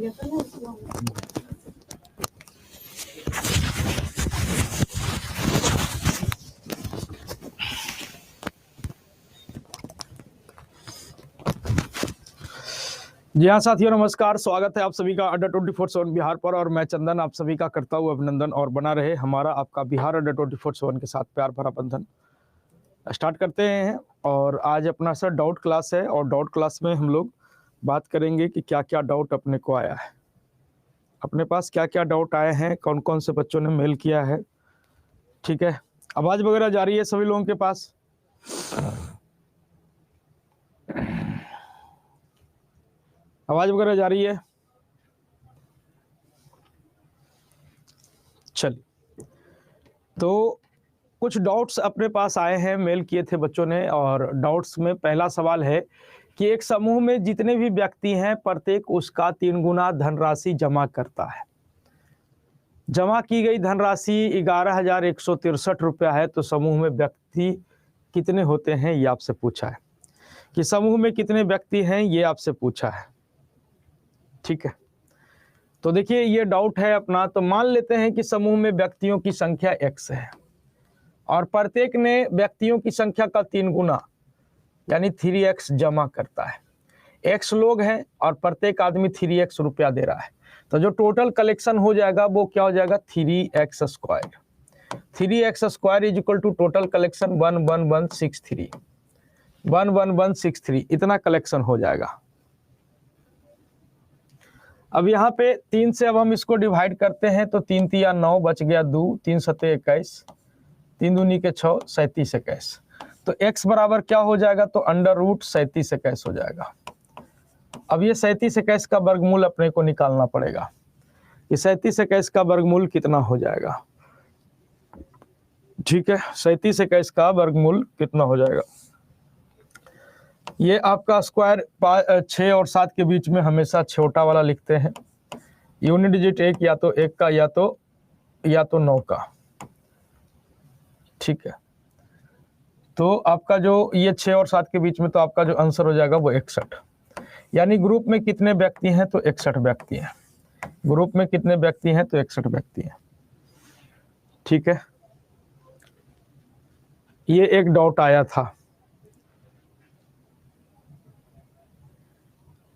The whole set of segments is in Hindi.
जी हाँ साथियों, नमस्कार। स्वागत है आप सभी का अड्डा 24/7 बिहार पर, और मैं चंदन आप सभी का करता हूँ अभिनंदन। और बना रहे हमारा आपका बिहार अड्डा 24/7 के साथ प्यार भरा बंधन। स्टार्ट करते हैं। और आज अपना सर डाउट क्लास है, और डाउट क्लास में हम लोग बात करेंगे कि क्या क्या डाउट अपने को आया है, अपने पास क्या क्या डाउट आए हैं, कौन कौन से बच्चों ने मेल किया है। ठीक है, आवाज़ वगैरह जा रही है सभी लोगों के पास? आवाज़ वगैरह जा रही है? चलिए, तो कुछ डाउट्स अपने पास आए हैं, मेल किए थे बच्चों ने। और डाउट्स में पहला सवाल है कि एक समूह में जितने भी व्यक्ति हैं, प्रत्येक उसका 3 गुना धनराशि जमा करता है। जमा की गई धनराशि 11,163 रुपया है। तो समूह में व्यक्ति कितने होते हैं, ये आपसे पूछा है। कि समूह में कितने व्यक्ति हैं, ये आपसे पूछा है। ठीक है, तो देखिए ये डाउट है अपना। तो मान लेते हैं कि समूह में व्यक्तियों की संख्या x है, और प्रत्येक ने व्यक्तियों की संख्या का 3 गुना यानी 3x जमा करता है। x लोग हैं और प्रत्येक आदमी 3x रुपया दे रहा है। तो जो टोटल कलेक्शन हो जाएगा वो क्या हो जाएगा, 3x square. 3x square is equal to total collection 11163। 11163 इतना कलेक्शन हो जाएगा। अब यहाँ पे 3 से अब हम इसको डिवाइड करते हैं। तो 3 तिया 9, बच गया 2, 3 सते 21, 3 दूनी के 6, 37 21। तो x बराबर क्या हो जाएगा, तो अंडर रूट 37 21 हो जाएगा। अब ये 37 21 का वर्गमूल अपने को निकालना पड़ेगा कि 37 21 का वर्गमूल कितना हो जाएगा। ठीक है, 37 21 का वर्गमूल कितना हो जाएगा। ये आपका स्क्वायर 6 और 7 के बीच में हमेशा छोटा वाला लिखते हैं। यूनिट डिजिट एक या तो 1 का या तो 9 का। ठीक है, तो आपका जो ये 6 और 7 के बीच में, तो आपका जो आंसर हो जाएगा वो 61। यानी ग्रुप में कितने व्यक्ति हैं, तो 61 व्यक्ति हैं। ग्रुप में कितने व्यक्ति हैं, तो 61 व्यक्ति हैं। ठीक है, ये एक डाउट आया था।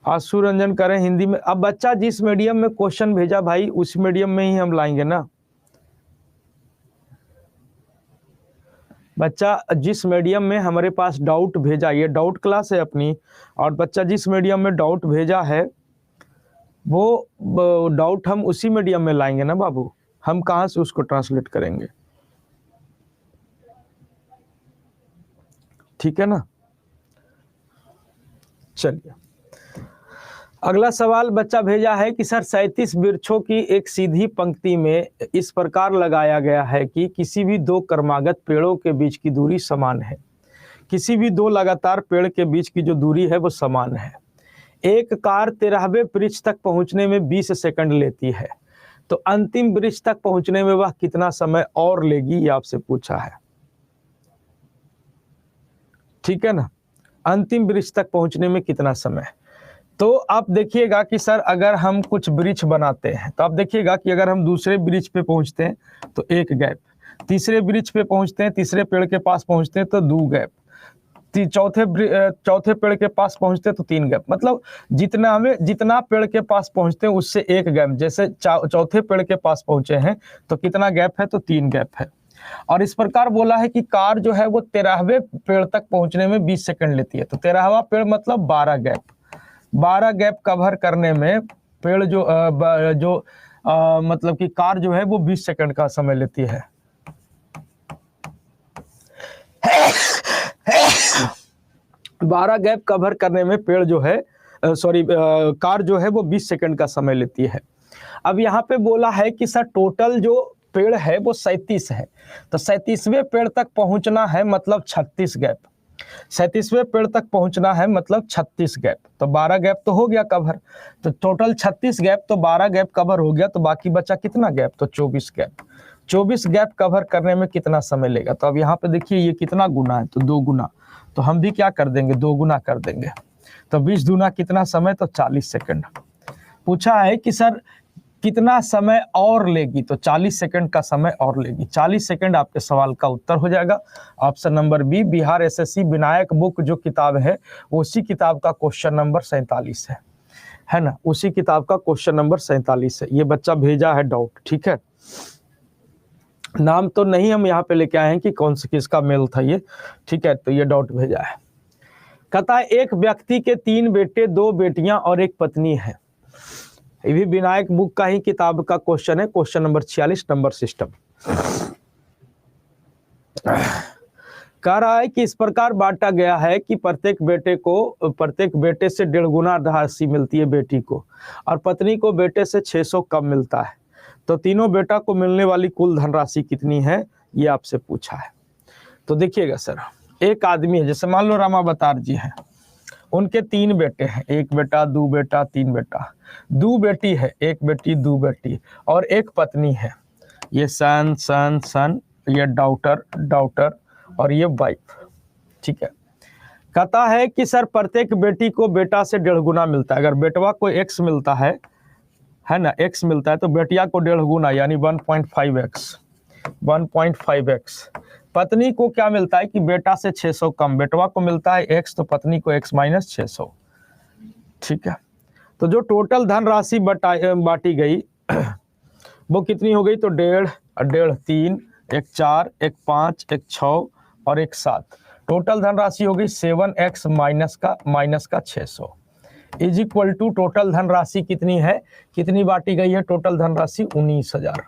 आशु रंजन करें हिंदी में। अब बच्चा जिस मीडियम में क्वेश्चन भेजा भाई, उस मीडियम में ही हम लाएंगे ना। बच्चा जिस मीडियम में हमारे पास डाउट भेजा, ये डाउट क्लास है अपनी, और बच्चा जिस मीडियम में डाउट भेजा है वो डाउट हम उसी मीडियम में लाएंगे ना बाबू। हम कहाँ से उसको ट्रांसलेट करेंगे? ठीक है ना। चलिए, अगला सवाल बच्चा भेजा है कि सर 37 वृक्षों की एक सीधी पंक्ति में इस प्रकार लगाया गया है कि किसी भी 2 क्रमागत पेड़ों के बीच की दूरी समान है। किसी भी 2 लगातार पेड़ के बीच की जो दूरी है वो समान है। एक कार 13वें वृक्ष तक पहुंचने में 20 सेकंड लेती है, तो अंतिम वृक्ष तक पहुंचने में वह कितना समय और लेगी, ये आपसे पूछा है। ठीक है ना, अंतिम वृक्ष तक पहुंचने में कितना समय। तो आप देखिएगा कि सर अगर हम कुछ वृक्ष बनाते हैं, तो आप देखिएगा कि अगर हम दूसरे वृक्ष पे पहुंचते हैं तो 1 गैप, तीसरे वृक्ष पे पहुंचते हैं, तीसरे पेड़ के पास पहुंचते हैं तो 2 गैप, चौथे पेड़ के पास पहुंचते हैं तो 3 गैप। मतलब जितना पेड़ के पास पहुंचते हैं उससे 1 गैप। जैसे चौथे पेड़ के पास पहुंचे हैं तो कितना गैप है, तो 3 गैप है। और इस प्रकार बोला है कि कार जो है वो 13वें पेड़ तक पहुंचने में 20 सेकंड लेती है। तो 13वां पेड़ मतलब 12 गैप। 12 गैप कवर करने में पेड़ मतलब कि कार जो है वो 20 सेकंड का समय लेती है। 12 गैप कवर करने में पेड़ जो है कार जो है वो 20 सेकंड का समय लेती है। अब यहाँ पे बोला है कि सर टोटल जो पेड़ है वो 37 है, तो 37वें पेड़ तक पहुंचना है मतलब 36 गैप। 37वें पेड़ तक पहुंचना है मतलब 36 गैप। तो 12 गैप तो हो गया कवर, तो टोटल 36 गैप, तो 12 गैप कवर हो गया, तो बाकी बचा कितना गैप, तो 24 गैप। 24 गैप कवर करने में कितना समय लेगा। तो अब यहाँ पे देखिए ये कितना गुना है, तो 2 गुना। तो हम भी क्या कर देंगे, 2 गुना कर देंगे। तो 20 दूना कितना समय, तो 40 सेकंड। पूछा है कि सर कितना समय और लेगी, तो 40 सेकंड का समय और लेगी। 40 सेकंड आपके सवाल का उत्तर हो जाएगा। Option number B, Bihar SSC Vinayak book जो किताब है उसी किताब का क्वेश्चन नंबर 47 है ना, उसी किताब का क्वेश्चन नंबर 47 है। ये बच्चा भेजा है डाउट, ठीक है। नाम तो नहीं हम यहाँ पे लेके आए हैं कि कौन सा किसका मेल था ये, ठीक है। तो ये डाउट भेजा है। कहता है एक व्यक्ति के 3 बेटे, 2 बेटियां और 1 पत्नी है। ये भी विनायक बुक का ही किताब का क्वेश्चन है, क्वेश्चन नंबर 46, नंबर सिस्टम। कह रहा है कि इस प्रकार बांटा गया है कि प्रत्येक बेटे से 1.5 गुना राशि मिलती है बेटी को, और पत्नी को बेटे से 600 कम मिलता है। तो तीनों बेटा को मिलने वाली कुल धनराशि कितनी है, ये आपसे पूछा है। तो देखिएगा सर, एक आदमी है, जैसे मान लो रामावतार जी हैं, उनके 3 बेटे हैं, 1 बेटा, 2 बेटा, 3 बेटा, 2 बेटी है, 1 बेटी, 2 बेटी और 1 पत्नी है। ये सन सन सन, ये डॉटर डॉटर और ये वाइफ, ठीक है। कहता है कि सर प्रत्येक बेटी को बेटा से 1.5 गुना मिलता है। अगर बेटवा को x मिलता है ना, x मिलता है, तो बेटिया को 1.5 गुना यानी 1.5x। पत्नी को क्या मिलता है कि बेटा से 600 कम, बेटवा को मिलता है x, तो पत्नी को x माइनस 600, ठीक है। तो जो टोटल धनराशि बांटी गई वो कितनी हो गई, तो 1.5, 1.5, 3, 1 4, 1 5, 1 6 और 1 7। टोटल धनराशि हो गई 7x माइनस का 600 इज इक्वल टू टोटल धनराशि कितनी है, कितनी बांटी गई है, टोटल धनराशि 19,000।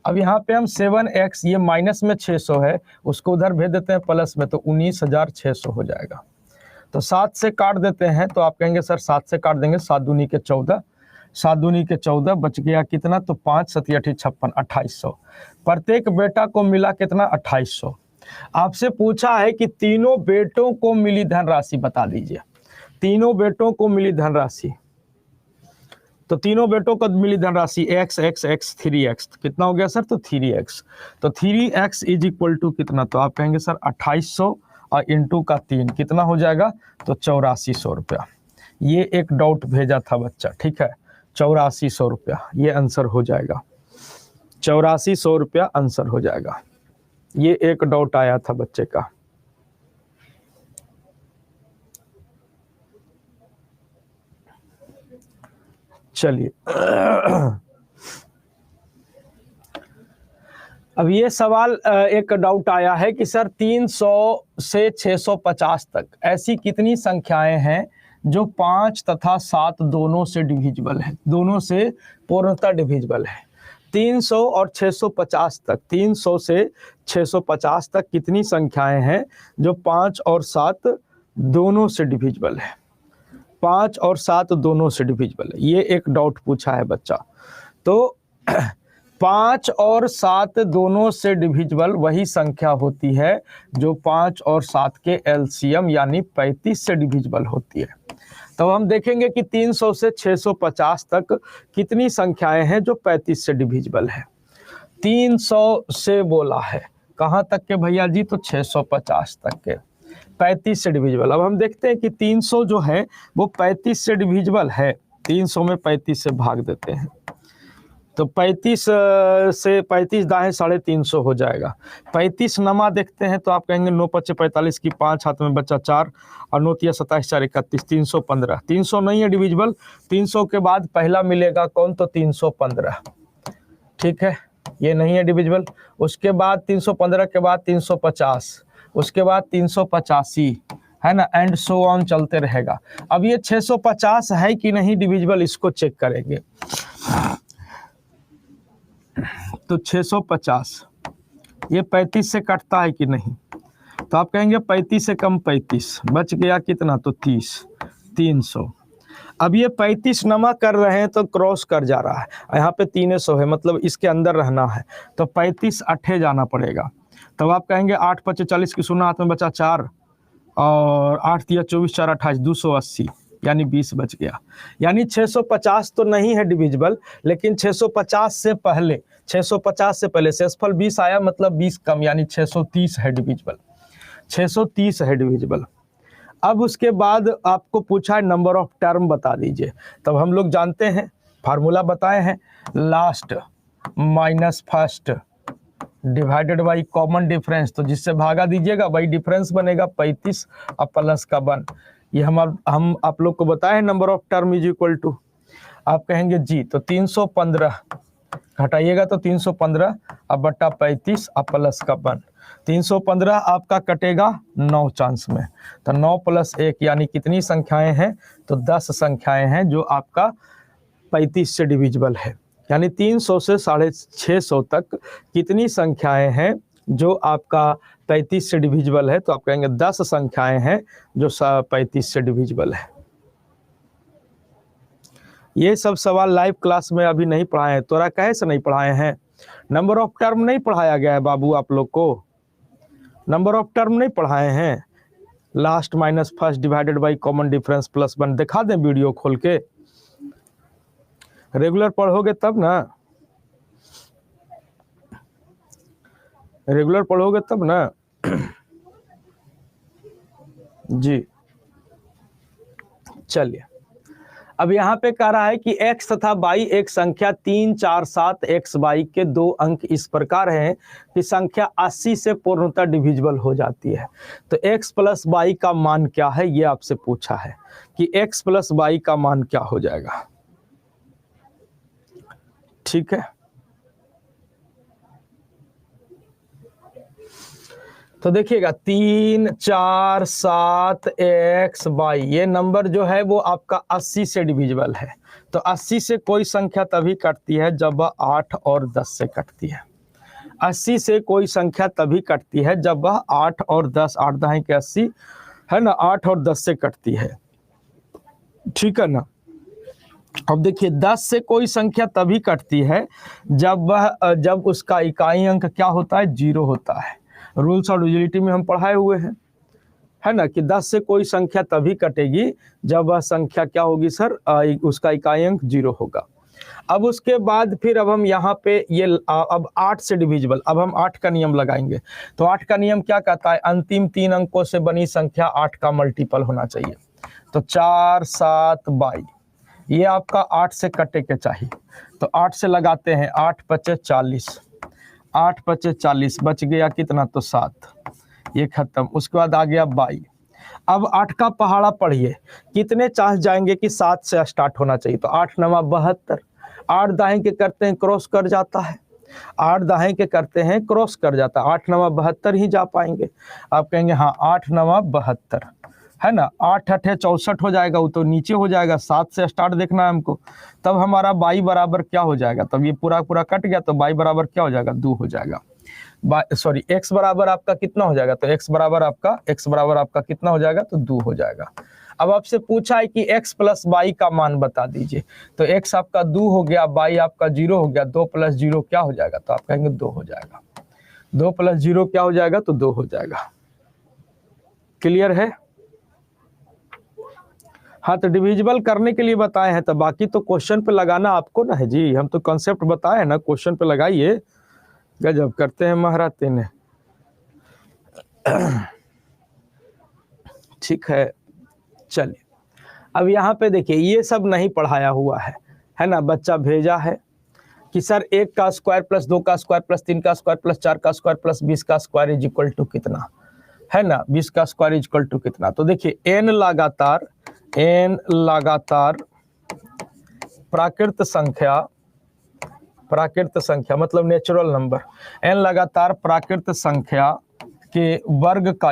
अब यहाँ पे हम 7x, ये माइनस में 600 है, उसको उधर भेज देते हैं प्लस में, तो 19,600 हो जाएगा। तो 7 से काट देते हैं, तो आप कहेंगे सर 7 से काट देंगे, 7 दूनी के 14, 7 दूनी के 14, बच गया कितना, तो 5 7 8 56, 2800। प्रत्येक बेटा को मिला कितना, 2800। आपसे पूछा है कि तीनों बेटों को मिली धनराशि बता दीजिए। तीनों बेटों को मिली धनराशि, तो तीनों बेटों को मिली धनराशि x x x 3x, कितना हो गया सर, तो 3x। तो 3x इज इक्वल टू कितना, तो आप कहेंगे सर 2800 और इंटू का 3 कितना हो जाएगा, तो 8400 रुपया। ये एक डाउट भेजा था बच्चा, ठीक है, 8400 रुपया ये आंसर हो जाएगा, 8400 रुपया आंसर हो जाएगा। ये एक डाउट आया था बच्चे का। चलिए अब ये सवाल, एक डाउट आया है कि सर 300 से 650 तक ऐसी कितनी संख्याएं हैं जो 5 तथा 7 दोनों से डिविजिबल है, दोनों से पूर्णतः डिविजिबल है। 300 और 650 तक, 300 से 650 तक कितनी संख्याएं हैं जो 5 और 7 दोनों से डिविजिबल है, 5 और 7 दोनों से डिविजिबल है। ये एक डाउट पूछा है बच्चा। तो 5 और 7 दोनों से डिविजिबल वही संख्या होती है जो 5 और 7 के एलसीएम यानी 35 से डिविजिबल होती है। तो हम देखेंगे कि 300 से 650 तक कितनी संख्याएं हैं जो 35 से डिविजिबल है। 300 से बोला है कहाँ तक के भैया जी, तो 650 तक के, 35 से डिविजिबल। अब हम देखते हैं कि 300 जो है वो 35 से डिविजिबल है। 300 में 35 से भाग देते हैं, तो 35 से 35 दाएं 350 हो जाएगा। 35 नमा देखते हैं, तो आप कहेंगे 9 5 45 की 5 हाथ में बचा 4 और 9 3 27 4 31, 315। 300 नहीं है डिविजिबल। 300 के बाद पहला मिलेगा कौन, तो 315, ठीक है, ये नहीं है डिविजिबल। उसके बाद 315 के बाद 350, उसके बाद 385, है ना, एंड सो ऑन चलते रहेगा। अब ये 650 है कि नहीं डिविजिबल, इसको चेक करेंगे। तो 650 ये 35 से कटता है कि नहीं, तो आप कहेंगे 35 से कम 35, बच गया कितना, तो 30, 300। अब ये 35 नमा कर रहे हैं तो क्रॉस कर जा रहा है, यहाँ पे 300 है, मतलब इसके अंदर रहना है, तो 35 अट्ठे जाना पड़ेगा। तब आप कहेंगे 8 5 40 की 0 हाथ में बचा 4 और 8 3 24 4 28, 280 यानी 20 बच गया। यानी 650 तो नहीं है डिविजिबल, लेकिन 650 से पहले, 650 से पहले शेषफल 20 आया, मतलब 20 कम, यानी 630 है डिविजिबल, 630 है डिविजिबल। अब उसके बाद आपको पूछा है नंबर ऑफ टर्म बता दीजिए। तब हम लोग जानते हैं, फार्मूला बताए हैं, last minus first divided by common difference. तो जिससे भागा दीजिएगा वही डिफरेंस बनेगा 35 और प्लस का 1। ये हम आप लोग को बताए हैं number of term is equal to, आप कहेंगे जी, तो 315 घटाइएगा तो 315 अब बट्टा 35 और प्लस का 1। 315 आपका कटेगा 9 चांस में, तो 9 प्लस 1 यानी कितनी संख्याएं हैं, तो 10 संख्याएं हैं जो आपका 35 से डिविजिबल है। यानी 300 से 650 तक कितनी संख्याएं हैं जो आपका 35 से डिविजिबल है, तो आप कहेंगे 10 संख्याएं हैं जो 35 से डिविजिबल है। ये सब सवाल लाइव क्लास में अभी नहीं पढ़ाए हैं। तोरा कहे से नहीं पढ़ाए हैं? नंबर ऑफ टर्म नहीं पढ़ाया गया है बाबू, आप लोग को नंबर ऑफ टर्म नहीं पढ़ाए हैं। Last minus first divided by common difference plus 1 दिखा दें वीडियो खोल के, रेगुलर पढ़ोगे तब ना, रेगुलर पढ़ोगे तब ना जी। चलिए, अब यहाँ पे कह रहा है कि x तथा y एक संख्या 3, 4, 7 x y के 2 अंक इस प्रकार हैं कि संख्या 80 से पूर्णतः डिविजिबल हो जाती है। तो x प्लस y का मान क्या है, ये आपसे पूछा है कि x प्लस y का मान क्या हो जाएगा। ठीक है, तो देखिएगा 3, 4, 7 x y ये नंबर जो है वो आपका 80 से डिविजिबल है। तो 80 से कोई संख्या तभी कटती है जब वह 8 और 10 से कटती है। 80 से कोई संख्या तभी कटती है जब वह 8 और 10, 8 दाएं के 80 है ना, 8 और 10 से कटती है। ठीक है ना। अब देखिए 10 से कोई संख्या तभी कटती है जब उसका इकाई अंक क्या होता है, 0 होता है। रूल्स और यूटिलिटी में हम पढ़ाए हुए हैं, है ना, कि 10 से कोई संख्या तभी कटेगी जब वह संख्या क्या होगी सर, उसका इकाई अंक 0 होगा। अब उसके बाद फिर अब हम यहाँ पे ये अब 8 से डिविजिबल, अब हम 8 का नियम लगाएंगे। तो 8 का नियम क्या कहता है, अंतिम 3 अंकों से बनी संख्या 8 का मल्टीपल होना चाहिए। तो 4, 7, 22 ये आपका 8 से कटे के चाहिए। तो 8 से लगाते हैं, 8 पचे 40, 8 पचे 40, बच गया कितना, तो 7, ये खत्म। उसके बाद आ गया 22। अब 8 का पहाड़ा पढ़िए, कितने चांस जाएंगे कि 7 से स्टार्ट होना चाहिए। तो 8 9 72, 8 दाएं के करते हैं क्रॉस कर जाता है, 8 दाएं के करते हैं क्रॉस कर जाता है, 8 9 72 ही जा पाएंगे। आप कहेंगे हाँ 8 9 72 है ना, 8 8 64 हो जाएगा, वो तो नीचे हो जाएगा, 7 से स्टार्ट देखना है हमको। तब हमारा y बराबर क्या हो जाएगा, तब ये पूरा पूरा कट गया, तो y बराबर क्या हो जाएगा, 2 हो जाएगा। सॉरी x बराबर आपका कितना हो जाएगा, तो x बराबर आपका कितना हो जाएगा, तो 2 हो जाएगा। अब आपसे पूछा है कि x प्लस y का मान बता दीजिए। तो x आपका 2 हो गया, y आपका 0 हो गया, 2 प्लस 0 क्या हो जाएगा, तो आप कहेंगे 2 हो जाएगा। 2 प्लस 0 क्या हो जाएगा, तो 2 हो जाएगा। क्लियर है? हाँ, तो डिविजिबल करने के लिए बताए हैं, तो बाकी तो क्वेश्चन पे लगाना आपको ना है जी। हम तो कॉन्सेप्ट बताए हैं ना, क्वेश्चन पे लगाइए। गजब करते हैं महाराज तेने। ठीक है, चलिए अब यहाँ पे देखिए, ये सब नहीं पढ़ाया हुआ है ना। बच्चा भेजा है कि सर 1 का स्क्वायर प्लस 2 का स्क्वायर प्लस 3 का स्क्वायर प्लस 4 का स्क्वायर प्लस 20 का स्क्वायर इज इक्वल टू कितना, है ना, 20 का स्क्वायर इज इक्वल टू कितना। तो देखिए n लगातार प्राकृत संख्या मतलब नेचुरल नंबर, n लगातार प्राकृत संख्या के वर्ग का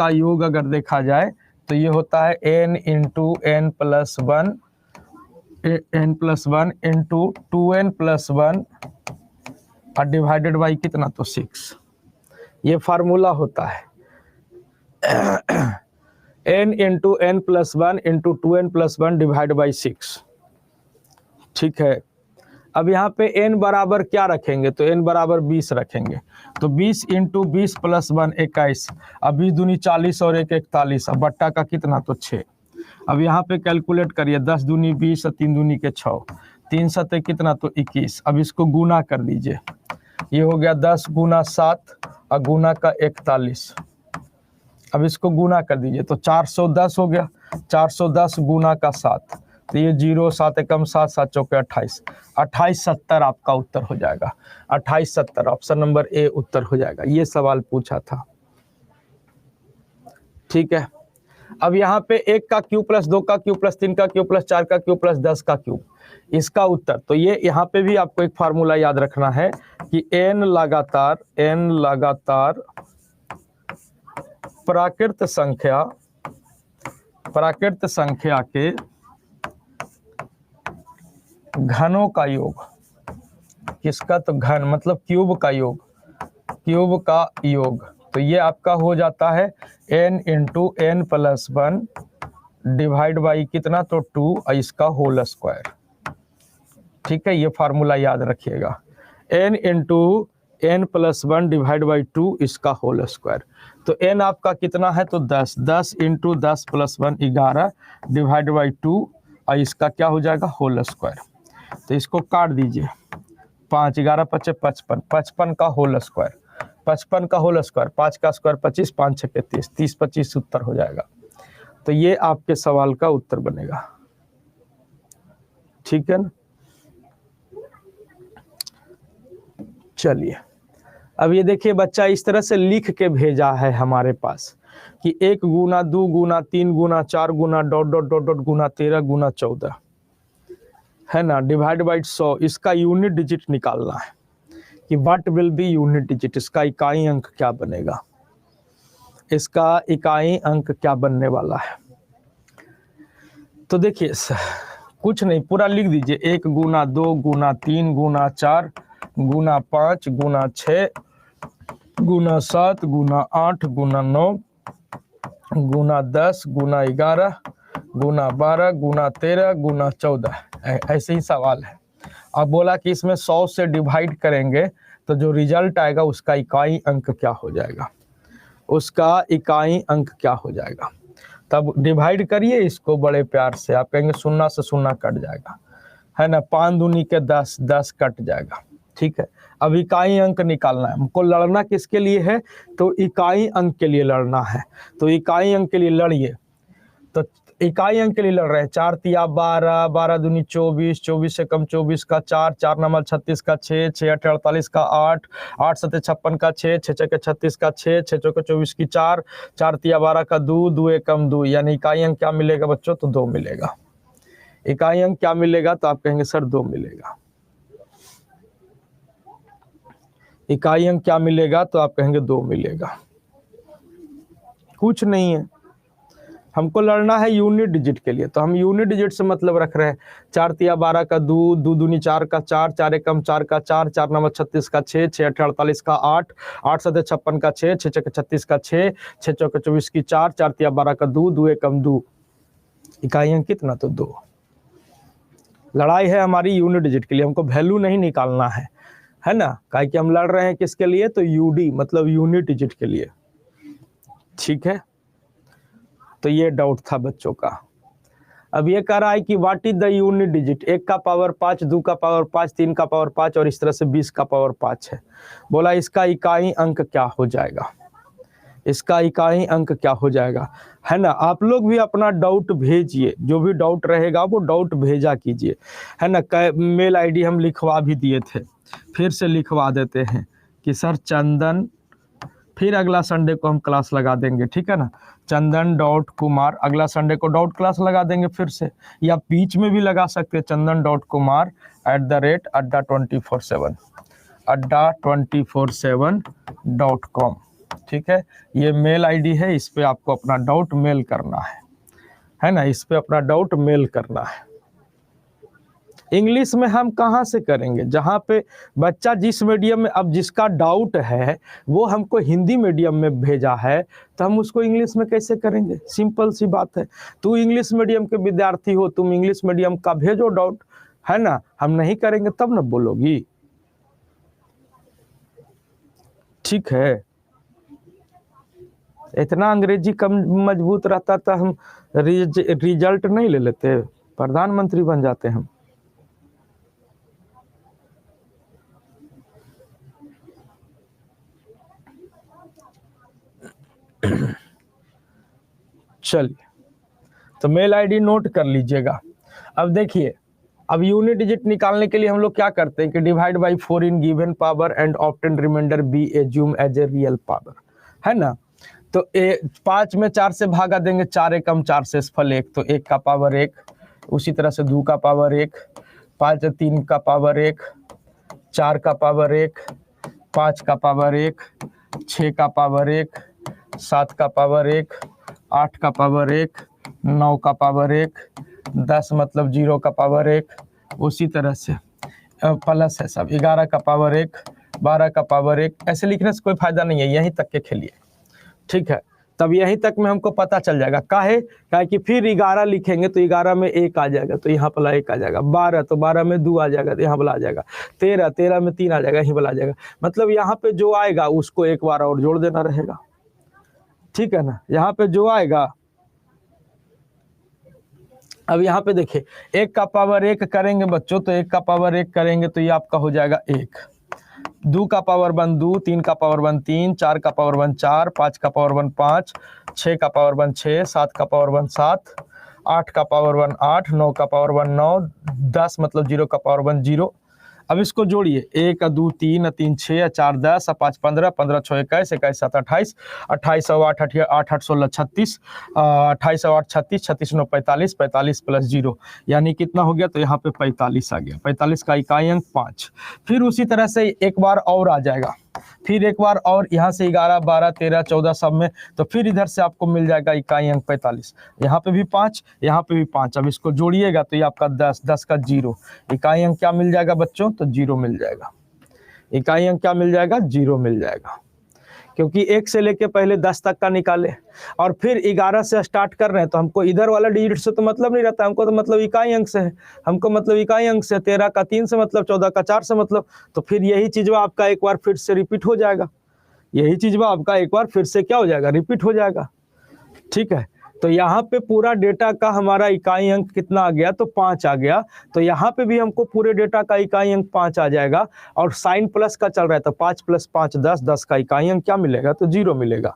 योग अगर देखा जाए तो ये होता है n into n plus 1 into 2n plus 1 और डिवाइडेड बाई कितना, तो 6। ये फार्मूला होता है n into n plus 1 into 2n plus 1 divide by 6। ठीक है, अब यहाँ पे n बराबर क्या रखेंगे, तो n बराबर 20 रखेंगे। तो 20 इंटू 20 प्लस 1 21, अब 20 दूनी 40 और 1 41, अब बट्टा का कितना, तो 6। अब यहाँ पे कैलकुलेट करिए, 10 दूनी 20 और 3 दूनी के 6, 3 7 कितना, तो 21। अब इसको गुना कर दीजिए, ये हो गया 10 गुना 7 और गुना का 41। अब इसको गुना कर दीजिए तो 410 हो गया। 410 गुना का 7, तो ये 0 7 एकम 7 7 चौके 28। 2870 आपका उत्तर हो जाएगा। 2870 ऑप्शन नंबर ए उत्तर हो जाएगा। ये सवाल पूछा था, ठीक है। अब यहाँ पे 1 का क्यूब प्लस 2 का क्यूब प्लस 3 का क्यूब प्लस 4 का क्यूब प्लस 10 का क्यूब, इसका उत्तर। तो ये यहाँ पे भी आपको एक फार्मूला याद रखना है कि n लगातार प्राकृत संख्या के घनों का योग। किसका? तो घन मतलब क्यूब का योग। तो ये आपका हो जाता है n into n plus 1 divide by कितना? तो 2 और इसका होल स्क्वायर। ठीक है, ये फार्मूला याद रखिएगा। n into n plus 1 divide by 2 इसका होल स्क्वायर। तो n आपका कितना है? तो 10। 10 इंटू 10 प्लस 1 11 डिवाइड बाई 2 और इसका क्या हो जाएगा? Whole square. तो इसको काट दीजिए। 5 11 55 55 55 का होल स्क्वायर। 55 का होल स्क्वायर, 5 का स्क्वायर 25, 5 6 30, 30 25 उत्तर हो जाएगा। तो ये आपके सवाल का उत्तर बनेगा, ठीक है ना। चलिए, अब ये देखिए बच्चा इस तरह से लिख के भेजा है हमारे पास कि 1 गुना 2 गुना 3 गुना 4 गुना डॉट डॉट डॉट डॉट गुना 13 गुना 14 है ना, डिवाइड बाई 100। इसका यूनिट डिजिट निकालना है कि what will be unit digit, इसका इकाई अंक क्या बनेगा, इसका इकाई अंक क्या बनने वाला है। तो देखिए कुछ नहीं, पूरा लिख दीजिए। 1 गुना 2 गुना 3 गुना 4 गुना 5 गुना 6 गुना 7 गुना 8 गुना 9 गुना 10 गुना 11 गुना 12 गुना 13 गुना 14। ऐसे ही सवाल है। अब बोला कि इसमें 100 से डिवाइड करेंगे तो जो रिजल्ट आएगा उसका इकाई अंक क्या हो जाएगा, उसका इकाई अंक क्या हो जाएगा। तब डिवाइड करिए इसको बड़े प्यार से। आप कहेंगे 0 से 0 कट जाएगा, है ना। 5 दूनी के 10, 10 कट जाएगा, ठीक है। अब इकाई अंक निकालना है हमको। लड़ना किसके लिए है? तो इकाई अंक के लिए लड़ना है। तो इकाई अंक के लिए लड़िए। तो इकाई अंक के लिए लड़ रहे हैं। 4 तिया 12, 12 दूनी 24, 24 से कम 24 का 4, 4 नंबर 36 का 6, 6 8 48 का 8, 8 7 56 का 6, 6 6 36 का 6, 6 चौके 24 की 4, 4 तिया 12 का 2, 2 एकम 2, यानी इकाई अंक क्या मिलेगा बच्चों? तो 2 मिलेगा। इकाई अंक क्या मिलेगा? तो आप कहेंगे सर 2 मिलेगा। इकाई अंक क्या मिलेगा? तो आप कहेंगे 2 मिलेगा। कुछ नहीं है, हमको लड़ना है यूनिट डिजिट के लिए। तो हम यूनिट डिजिट से मतलब रख रहे हैं। 4 तिया 12 का 2, 2 दूनी 4 का 4, 4 एकम 4 का 4, 4 नंबर 36 का 6, 6 8 48 का 8, 8 7 56 का 6, 6 6 36 का 6, 6 चौके 24 की 4, 4 तिया 12 का 2, 2 एकम 2। इकाई अंक कितना? तो 2। लड़ाई है हमारी यूनिट डिजिट के लिए, हमको वैल्यू नहीं निकालना है ना। काहे कि हम लड़ रहे हैं किसके लिए? तो यूडी मतलब यूनिट डिजिट के लिए, ठीक है। तो ये डाउट था बच्चों का। अब ये कह रहा है कि what is the unit digit. 1 का पावर 5, 2 का पावर 5, 3 का पावर 5 और इस तरह से 20 का पावर 5 है। बोला इसका इकाई अंक क्या हो जाएगा, इसका इकाई अंक क्या हो जाएगा, है ना। आप लोग भी अपना डाउट भेजिए, जो भी डाउट रहेगा वो डाउट भेजा कीजिए, है ना। मेल आईडी हम लिखवा भी दिए थे, फिर से लिखवा देते हैं कि सर चंदन, फिर अगला संडे को हम क्लास लगा देंगे, ठीक है ना। चंदन.कुमार, अगला संडे को डाउट क्लास लगा देंगे फिर से, या बीच में भी लगा सकते हैं। चंदन.कुमार @अड्डा247 अड्डा247.com, ठीक है। ये मेल आईडी है, इस पे आपको अपना डाउट मेल करना है ना। इस पे अपना डाउट मेल करना है। इंग्लिश में हम कहाँ से करेंगे? जहाँ पे बच्चा जिस मीडियम में, अब जिसका डाउट है वो हमको हिंदी मीडियम में भेजा है, तो हम उसको इंग्लिश में कैसे करेंगे? सिंपल सी बात है। तू इंग्लिश मीडियम के विद्यार्थी हो, तुम इंग्लिश मीडियम का भेजो डाउट, है ना। हम नहीं करेंगे तब ना बोलोगी, ठीक है। इतना अंग्रेजी कम मजबूत रहता तो हम रिजल्ट नहीं ले लेते, प्रधानमंत्री बन जाते हम। चलिए, तो मेल आईडी नोट कर लीजिएगा। अब देखिए, अब यूनिट डिजिट निकालने के लिए हम लोग क्या करते हैं कि divide by 4 in given power and obtain remainder b assume as a real power, है ना। तो 5 में 4 से भागा देंगे, 4 एकम 4 से फल 1, तो 1 का पावर 1, उसी तरह से 2 का पावर 1, 5 3 का पावर 1, 4 का पावर 1, 5 का पावर 1, 6 का पावर 1, 7 का पावर 1, 8 का पावर 1, 9 का पावर 1, 10 मतलब 0 का पावर 1, उसी तरह से प्लस है सब, 11 का पावर 1, 12 का पावर 1, ऐसे लिखने से कोई फायदा नहीं है, यहीं तक के खेलिए, ठीक है। तब यहीं तक में हमको पता चल जाएगा काहे कि फिर 11 लिखेंगे तो 11 में 1 आ जाएगा, तो यहाँ पर 1 आ जाएगा, 12 तो 12 में 2 आ जाएगा, तो यहाँ पर आ जाएगा, 13 में 3 आ जाएगा, यहीं पर आ जाएगा। मतलब यहाँ पे जो आएगा उसको एक बार और जोड़ देना रहेगा, ठीक है ना। यहाँ पे जो आएगा, अब यहाँ पे देखिए 1 का पावर 1 करेंगे बच्चों, तो 1 का पावर 1 करेंगे तो ये आपका हो जाएगा 1, 2 का पावर 1 2, 3 का पावर 1 3, 4 का पावर 1 4, 5 का पावर 1 5, 6 का पावर 1 6, 7 का पावर 1 7, 8 का पावर 1 8, 9 का पावर 1 9, 10 मतलब 0 का पावर 1 0। अब इसको जोड़िए, 1 2 3 3 6 4 10 5 15, 15 6 21, 21 7 28, 28 8 8 8 8 16 36, 28 8 36, 36 9 45, 45 प्लस 0 यानी कितना हो गया, तो यहाँ पे 45 आ गया, 45 का इकाई अंक 5। फिर उसी तरह से एक बार और आ जाएगा, फिर एक बार और यहाँ से 11 12 13 14 सब में, तो फिर इधर से आपको मिल जाएगा इकाई अंक 45, यहाँ पे भी 5, यहाँ पे भी 5। अब इसको जोड़िएगा तो ये आपका 10, 10 का 0, इकाई अंक क्या मिल जाएगा बच्चों, तो 0 मिल जाएगा, इकाई अंक क्या मिल जाएगा, 0 मिल जाएगा, क्योंकि 1 से लेके पहले 10 तक का निकाले और फिर 11 से स्टार्ट कर रहे हैं, तो हमको इधर वाला डिजिट से तो मतलब नहीं रहता, हमको तो मतलब इकाई अंक से है, हमको मतलब इकाई अंक से, 13 का 3 से मतलब, 14 का 4 से मतलब, तो फिर यही चीज आपका एक बार फिर से रिपीट हो जाएगा, यही चीज आपका एक बार फिर से क्या हो जाएगा, रिपीट हो जाएगा, ठीक है। तो यहाँ पे पूरा डेटा का हमारा इकाई अंक कितना आ गया, तो 5 आ गया, तो यहाँ पे भी हमको पूरे डेटा का इकाई अंक 5 आ जाएगा, और साइन प्लस का चल रहा है, तो 5 + 5 10, 10 का इकाई अंक क्या मिलेगा, तो 0 मिलेगा,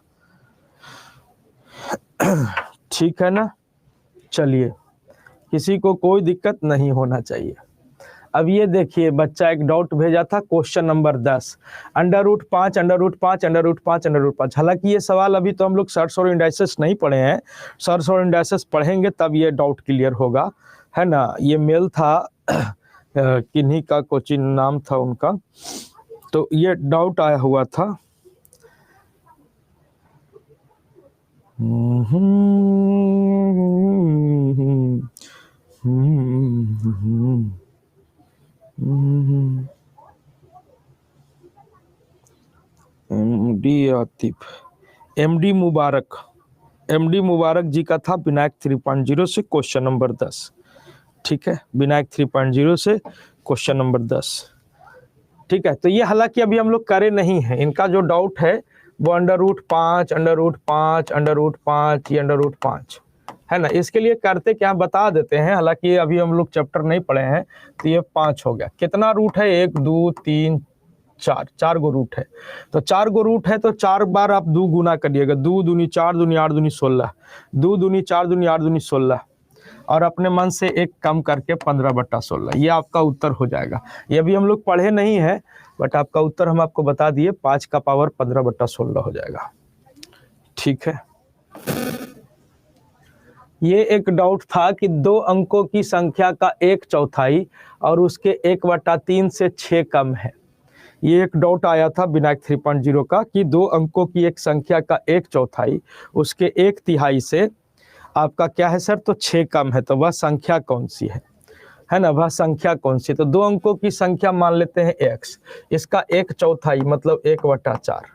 ठीक है ना। चलिए, किसी को कोई दिक्कत नहीं होना चाहिए। अब ये देखिए, बच्चा एक डाउट भेजा था, क्वेश्चन नंबर 10, √5 √5 √5 √5। हालांकि ये सवाल अभी तो हम लोग सर्स और इंडाइसेस नहीं पढ़े हैं, सर्स और इंडाइसेस पढ़ेंगे तब ये डाउट क्लियर होगा, है ना। ये मेल था किन्हीं का, कोचिंग नाम था उनका, तो ये डाउट आया हुआ था। एमडी मुबारक जी का था, विनायक 3.0 से क्वेश्चन नंबर 10, ठीक है, विनायक 3.0 से क्वेश्चन नंबर 10, ठीक है। तो ये हालांकि अभी हम लोग करे नहीं है, इनका जो डाउट है वो √5 √5 √5 ये √5 है ना। इसके लिए करते क्या, बता देते हैं, हालांकि अभी हम लोग चैप्टर नहीं पढ़े हैं, तो ये 5 हो गया। कितना रूट है, 1 2 3 4, 4 गो रूट है, तो 4 गो रूट है, तो 4 बार आप 2 गुना करिएगा, 2 दूनी 4 दूनी 8 दूनी 16, 2 दूनी 4 दूनी 8 दूनी 16, और अपने मन से 1 कम करके 15/16, ये आपका उत्तर हो जाएगा। ये भी हम लोग पढ़े नहीं है, बट आपका उत्तर हम आपको बता दिए, 5 का पावर 15/16 हो जाएगा, ठीक है। ये एक डाउट था कि 2 अंकों की संख्या का 1/4 और उसके 1/3 से 6 कम है। ये एक डाउट आया था विनायक 3.0 का कि 2 अंकों की एक संख्या का 1/4 उसके 1/3 से आपका क्या है सर, तो 6 कम है, तो वह संख्या कौन सी है ना, वह संख्या कौन सी। तो 2 अंकों की संख्या मान लेते हैं x, इसका 1/4 मतलब 1/4,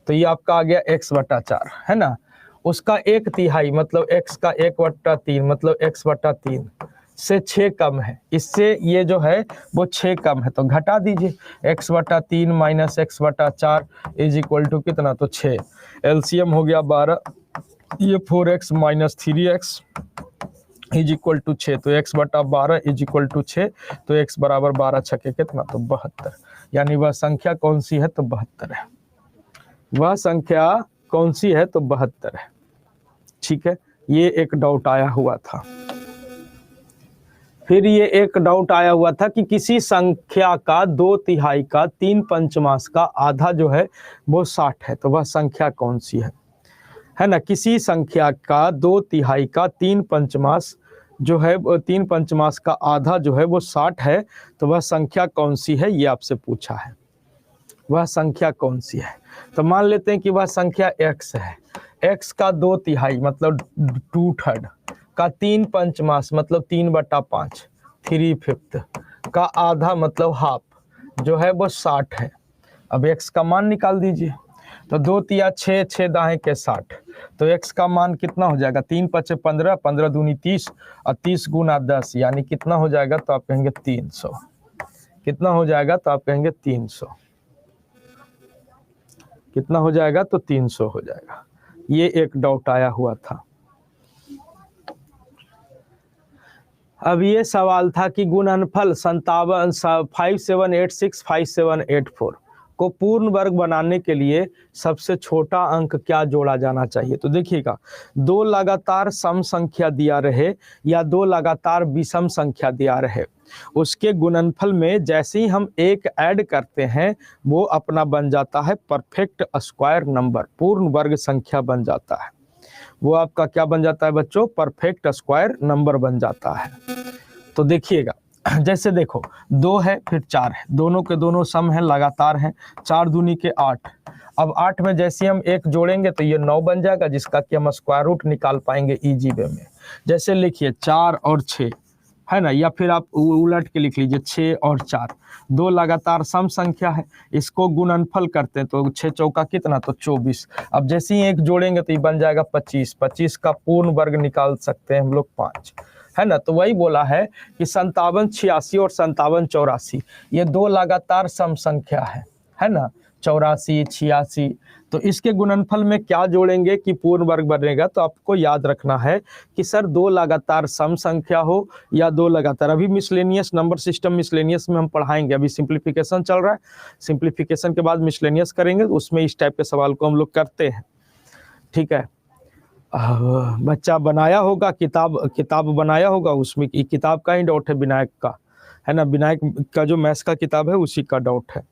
तो ये आपका आ गया x/4, है ना। उसका 1/3 मतलब x का 1/3 मतलब x/3 से 6 कम है, इससे ये जो है वो 6 कम है, तो घटा दीजिए, x/3 - x/4 = कितना, तो 6, एलसीएम हो गया 12, ये 4x - 3x = 6, तो x/12 = 6, तो x बराबर 12 छके कितना, तो 72, यानी वह संख्या कौन सी है, तो 72 है, वह संख्या कौन सी है, तो 72 है, ठीक है। ये एक डाउट आया हुआ था। फिर ये एक डाउट आया हुआ था कि किसी संख्या का 2/3 का 3/5 का आधा जो है वो 60 है, तो वह संख्या कौन सी है ना। किसी संख्या का 2/3 का 3/5 जो है 3/5 का आधा जो है वो 60 है, तो वह संख्या कौन सी है, ये आपसे पूछा है। वह संख्या कौन सी है, तो मान लेते हैं कि वह संख्या x है। x का 2/3 मतलब 2/3 का 3/5 मतलब 3/5 3/5 का आधा मतलब हाफ जो है वो 60 है। अब x का मान निकाल दीजिए, तो 2 तिया 6, 6 दाएं के 60, तो x का मान कितना हो जाएगा, 3×5 = 15, 15 दूनी 30 और 30 × 10 यानी कितना हो जाएगा, तो आप कहेंगे 300। कितना हो जाएगा, तो आप कहेंगे 300। कितना हो जाएगा, तो 300 हो जाएगा। ये एक डाउट आया हुआ था। अब ये सवाल था कि गुणनफल 57865784 को पूर्ण वर्ग बनाने के लिए सबसे छोटा अंक क्या जोड़ा जाना चाहिए। तो देखिएगा, दो लगातार सम संख्या दिया रहे या दो लगातार विषम संख्या दिया रहे, उसके गुणनफल में जैसे ही हम एक ऐड करते हैं वो अपना बन जाता है परफेक्ट स्क्वायर नंबर, पूर्ण वर्ग संख्या बन जाता है। वो आपका क्या बन जाता है बच्चों, परफेक्ट स्क्वायर नंबर बन जाता है। तो देखिएगा, जैसे देखो 2 है फिर 4 है, दोनों के दोनों सम है, लगातार हैं, 4 दूनी के 8। अब 8 में जैसे हम एक जोड़ेंगे तो ये 9 बन जाएगा, जिसका कि हम स्क्वायर रूट निकाल पाएंगे इजी वे में। जैसे लिखिए 4 और 6 है ना, या फिर आप उलट के लिख लीजिए 6 और 4, दो लगातार सम संख्या है, इसको गुणनफल करते हैं तो 6 चौका कितना, तो 24। अब जैसे ही एक जोड़ेंगे तो ये बन जाएगा 25, 25 का पूर्ण वर्ग निकाल सकते हैं हम लोग 5, है ना। तो वही बोला है कि 5786 और 5784 ये दो लगातार सम संख्या है ना, 84 86। तो इसके गुणनफल में क्या जोड़ेंगे कि पूर्ण वर्ग बनेगा, तो आपको याद रखना है कि सर दो लगातार सम संख्या हो या दो लगातार, अभी मिसलेनियस नंबर सिस्टम मिसलेनियस में हम पढ़ाएंगे, अभी सिंप्लीफिकेशन चल रहा है, सिंप्लीफिकेशन के बाद मिसलेनियस करेंगे, उसमें इस टाइप के सवाल को हम लोग करते हैं। ठीक है, बच्चा बनाया होगा, किताब बनाया होगा, उसमें किताब का ही डाउट है विनायक का, है ना, विनायक का जो मैथ्स का किताब है उसी का डाउट है।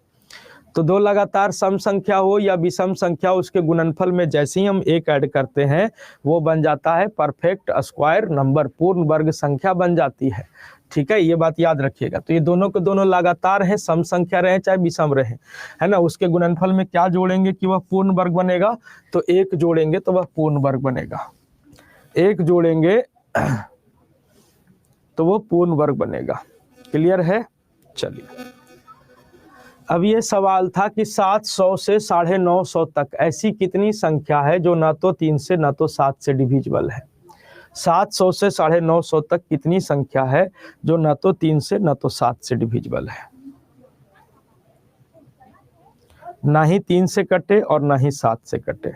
तो दो लगातार सम संख्या हो या विषम संख्या, उसके गुणनफल में जैसे ही हम एक ऐड करते हैं वो बन जाता है परफेक्ट स्क्वायर नंबर, पूर्ण वर्ग संख्या बन जाती है। ठीक है, ये बात याद रखिएगा। तो ये दोनों के दोनों लगातार हैं, सम संख्या रहे चाहे विषम रहे, है ना। उसके गुणनफल में क्या जोड़ेंगे कि वह पूर्ण वर्ग बनेगा, तो एक जोड़ेंगे तो वह पूर्ण वर्ग बनेगा, एक जोड़ेंगे तो वो पूर्ण वर्ग बनेगा। क्लियर है, चलिए। अब ये सवाल था कि 700 से 950 तक ऐसी कितनी संख्या है जो न तो 3 से न तो 7 से डिविजिबल है। 700 से 950 तक कितनी संख्या है जो न तो 3 से न तो 7 से डिविजिबल है, ना ही 3 से कटे और ना ही 7 से कटे।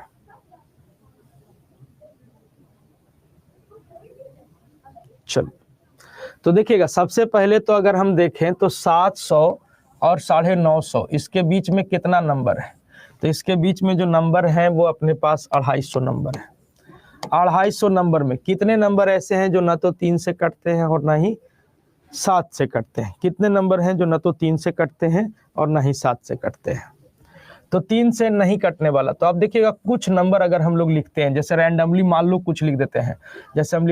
चलो, तो देखिएगा, सबसे पहले तो अगर हम देखें तो 700 और 950 इसके बीच में कितना नंबर है, तो इसके बीच में जो नंबर है वो अपने पास 250 नंबर है। 250 नंबर में कितने नंबर ऐसे हैं जो ना तो 3 से कटते हैं और ना ही 7 से कटते हैं, कितने नंबर हैं जो ना तो 3 से कटते हैं और ना ही 7 से कटते हैं। तो 3 से नहीं कटने वाला, तो आप देखिएगा कुछ नंबर अगर हम लोग लिखते हैं, जैसे रैंडमली मान लो कुछ लिख देते हैं, जैसे हम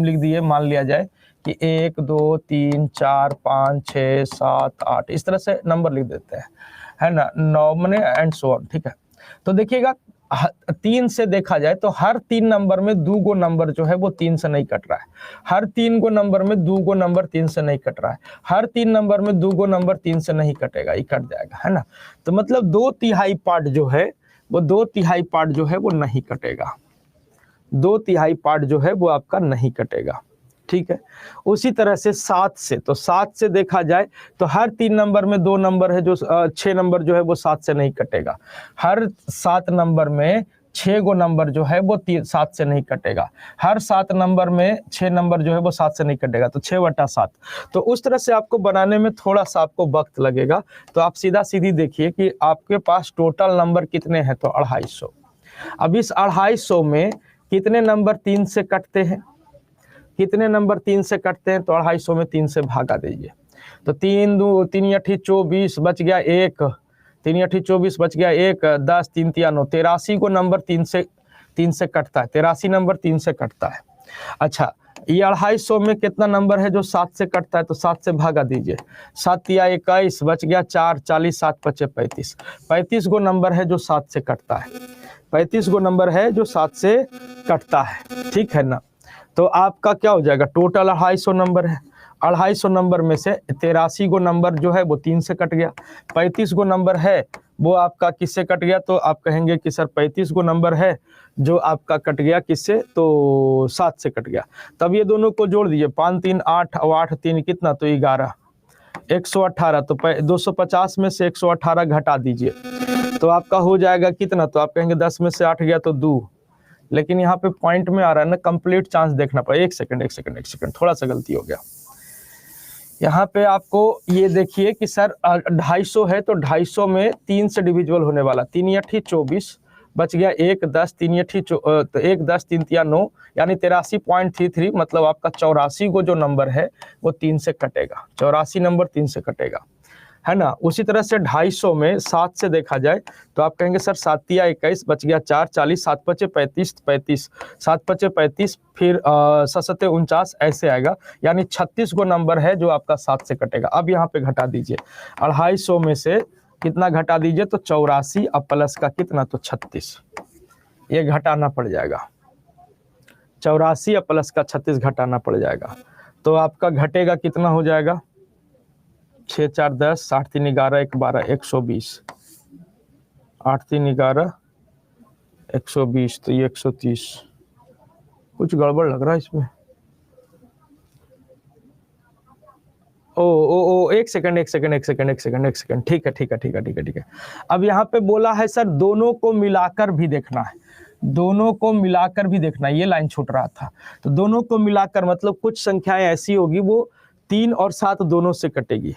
लिख दिए मान लिया जाए कि 1 2 3 4 5 6 7 8, इस तरह से नंबर लिख देते हैं, है ना, 9 मने एंड सो ऑन। ठीक है, तो देखिएगा 3 से देखा जाए तो हर 3 नंबर में 2 गो नंबर जो है वो 3 से नहीं कट रहा है, हर 3 गो नंबर में 2 गो नंबर 3 से नहीं कट रहा है, हर 3 नंबर में 2 गो नंबर 3 से नहीं कटेगा, ये कट जाएगा, है ना। तो मतलब 2/3 पार्ट जो है वो 2/3 पार्ट जो है वो नहीं कटेगा, 2/3 पार्ट जो है वो आपका नहीं कटेगा। ठीक है, उसी तरह से 7 से, तो 7 से देखा जाए तो हर 3 नंबर में 2 नंबर है जो 6 नंबर जो है वो 7 से नहीं कटेगा, हर 7 नंबर में 6 गो नंबर जो है वो 7 से नहीं कटेगा, हर 7 नंबर में 6 नंबर जो है वो 7 से नहीं कटेगा, तो 6/7। तो उस तरह से आपको बनाने में थोड़ा सा आपको वक्त लगेगा। तो आप सीधा सीधी देखिए कि आपके पास टोटल नंबर कितने हैं, तो 250। अब इस 250 में कितने नंबर 3 से कटते हैं? कितने नंबर 3 से कटते हैं? तो 250 में 3 से भागा दीजिए। तो 3 अठी 24 बच गया 1, 3 अठी 24 बच गया 1, 10 3 तिया 9, 83 को नंबर 3 से कटता है। 83 नंबर 3 से कटता है। अच्छा, ये 250 में कितना नंबर है जो 7 से कटता है? तो 7 से भागा दीजिए। 7 तिया 21 बच गया 4, 40 7 पचे 35। 35 गो नंबर है जो 7 से कटता है। 35 गो नंबर है जो 7 से कटता है, ठीक है ना। तो आपका क्या हो जाएगा? टोटल 250 नंबर है। 250 नंबर में से 83 गो नंबर जो है वो 3 से कट गया। 35 गो नंबर है वो आपका किससे कट गया? तो आप कहेंगे कि सर 35 गो नंबर है जो आपका कट गया किससे? तो 7 से कट गया। तब ये दोनों को जोड़ दीजिए, 5 3 8 और 8 3 कितना? तो 11, 118। तो 250 में से 118 घटा दीजिए तो आपका हो जाएगा कितना? तो आप कहेंगे 10 में से 8 गया तो 2। लेकिन यहाँ पे पॉइंट में आ रहा है ना, कंप्लीट चांस देखना पड़ेगा। एक सेकंड, थोड़ा सा गलती हो गया। यहाँ पे आपको ये देखिए कि सर 250 है तो 250 में 3 से डिविजिबल होने वाला। 3 अठी 24 बच गया 1, 10 3 अठी तो 1 10 3 तिया 9, यानी 83.33। मतलब आपका 84 को जो नंबर है वो 3 से कटेगा। 84 नंबर 3 से कटेगा, है ना। उसी तरह से 250 में 7 से देखा जाए तो आप कहेंगे सर 7 तिया 21 बच गया 4, 40 7 पचे 35, 35 7 पचे 35, फिर 7 49 ऐसे आएगा। यानी 36 गो नंबर है जो आपका 7 से कटेगा। अब यहाँ पे घटा दीजिए, 250 में से कितना घटा दीजिए? तो 84 और प्लस का कितना? तो 36। ये घटाना पड़ जाएगा। 84 और प्लस का 36 घटाना पड़ जाएगा। तो आपका घटेगा कितना हो जाएगा? 6 4 10, 8 3 11, 1 12, 120, 8 3 11, 120, तो ये 130। कुछ गड़बड़ लग रहा है इसमें। ओ एक सेकंड, ठीक है। अब यहाँ पे बोला है सर दोनों को मिलाकर भी देखना है। दोनों को मिलाकर भी देखना है, ये लाइन छूट रहा था। तो दोनों को मिलाकर मतलब कुछ संख्याएं ऐसी होगी वो 3 और 7 दोनों से कटेगी।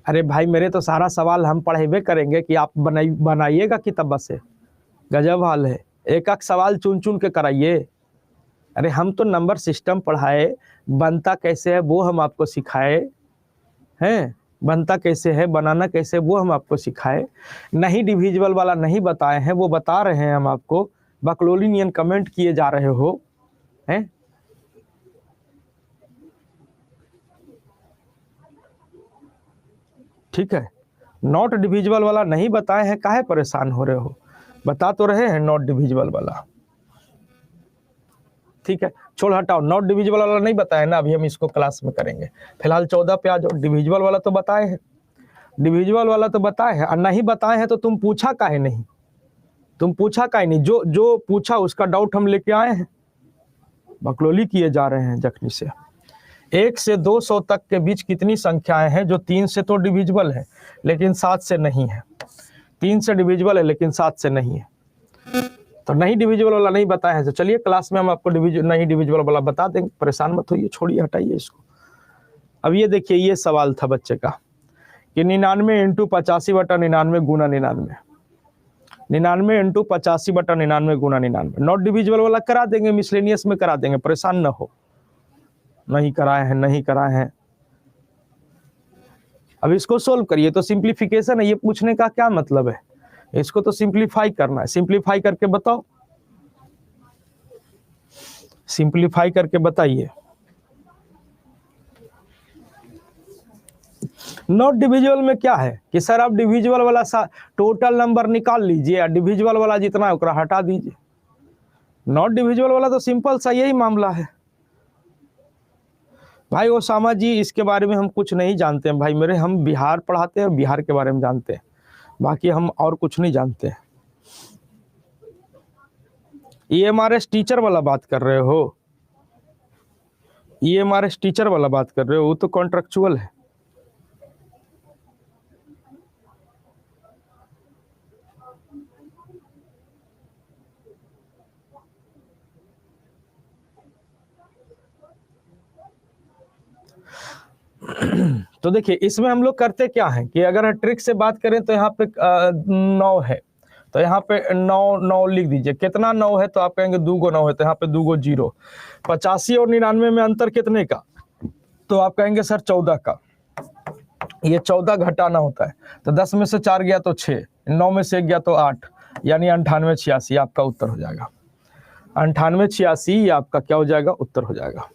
अरे भाई, मेरे तो सारा सवाल हम पढ़ेबे करेंगे कि आप बनाइएगा किताब से। गजब हाल है, एक एक सवाल चुन चुन के कराइए। अरे हम तो नंबर सिस्टम पढ़ाए, बनता कैसे है वो हम आपको सिखाए हैं। बनता कैसे है, बनाना कैसे, वो हम आपको सिखाए। नहीं डिविजिबल वाला नहीं बताए हैं, वो बता रहे हैं हम आपको। बकलोलिनियन कमेंट किए जा रहे हो हैं। ठीक है, नॉट डिविजिबल वाला नहीं बताए हैं, काहे परेशान हो रहे हो? बता तो रहे हैं नॉट डिविजिबल वाला। ठीक है, छोड़ हटाओ, नॉट डिविजिबल वाला नहीं बताया ना, अभी हम इसको क्लास में करेंगे। फिलहाल 14 पे आ जाओ। डिविजिबल वाला तो बताए हैं, डिविजिबल वाला तो बताए हैं, और नहीं बताए हैं तो तुम पूछा काहे नहीं? तुम पूछा काहे नहीं? जो जो पूछा उसका डाउट हम लेके आए हैं। बकलोली किए जा रहे हैं जखनी से। 1 से 200 तक के बीच कितनी संख्याएं हैं जो 3 से तो डिविजिबल है लेकिन 7 से नहीं है? 3 से डिविजिबल है लेकिन 7 से नहीं है। तो नहीं डिविजिबल वाला नहीं बताया है, तो चलिए क्लास में हम आपको नहीं डिविजिबल वाला बता देंगे। परेशान मत होइए, छोड़िए, हटाइए इसको। अब ये देखिए, ये सवाल था बच्चे का कि 99 इंटू 85 बटा 99 गुना 99, 99 इंटू 85 बटा 99 गुना 99। नॉट डिविजिबल वाला करा देंगे, मिसलेनियस में करा देंगे, परेशान न हो। नहीं कराए हैं। अब इसको सोल्व करिए। तो सिंप्लीफिकेशन है, ये पूछने का क्या मतलब है? इसको तो सिंप्लीफाई करना है। सिंप्लीफाई करके बताओ, सिंप्लीफाई करके बताइए। नॉट डिविजिबल में क्या है कि सर आप डिविजिबल वाला टोटल नंबर निकाल लीजिए और डिविजिबल वाला जितना है उतना हटा दीजिए। नॉट डिविजिबल वाला तो सिंपल सा यही मामला है भाई। ओसामा जी, इसके बारे में हम कुछ नहीं जानते हैं भाई मेरे। हम बिहार पढ़ाते हैं, बिहार के बारे में जानते हैं, बाकी हम और कुछ नहीं जानते हैं। EMRS टीचर वाला बात कर रहे हो? EMRS टीचर वाला बात कर रहे हो? वो तो कॉन्ट्रेक्चुअल है। तो देखिए इसमें हम लोग करते क्या है कि अगर ट्रिक से बात करें तो यहाँ पे 9 है, तो यहाँ पे 9 लिख दीजिए। कितना 9 है तो आप कहेंगे 2 गो 9 है, तो यहाँ पे 2 गो 0। 85 और 99 में अंतर कितने का, तो आप कहेंगे सर 14 का। ये 14 घटाना होता है, तो 10 में से 4 गया तो 6, 9 में से 1 गया तो 8, यानी 9886 आपका उत्तर हो जाएगा। 9886 ये आपका क्या हो जाएगा, उत्तर हो जाएगा।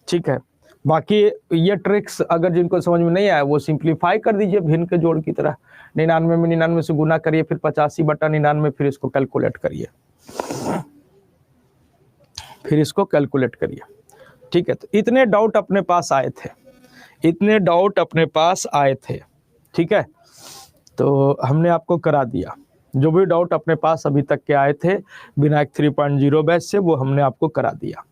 ठीक है, बाकी ये ट्रिक्स अगर जिनको समझ में नहीं आया वो सिंप्लीफाई कर दीजिए भिन्न के जोड़ की तरह। 99 में 99 से गुना करिए, फिर 85/99, फिर इसको कैलकुलेट करिए, फिर इसको कैलकुलेट करिए। ठीक है, तो इतने डाउट अपने पास आए थे, इतने डाउट अपने पास आए थे। ठीक है, तो हमने आपको करा दिया जो भी डाउट अपने पास अभी तक के आए थे विनायक 3.0 बैच से, वो हमने आपको करा दिया।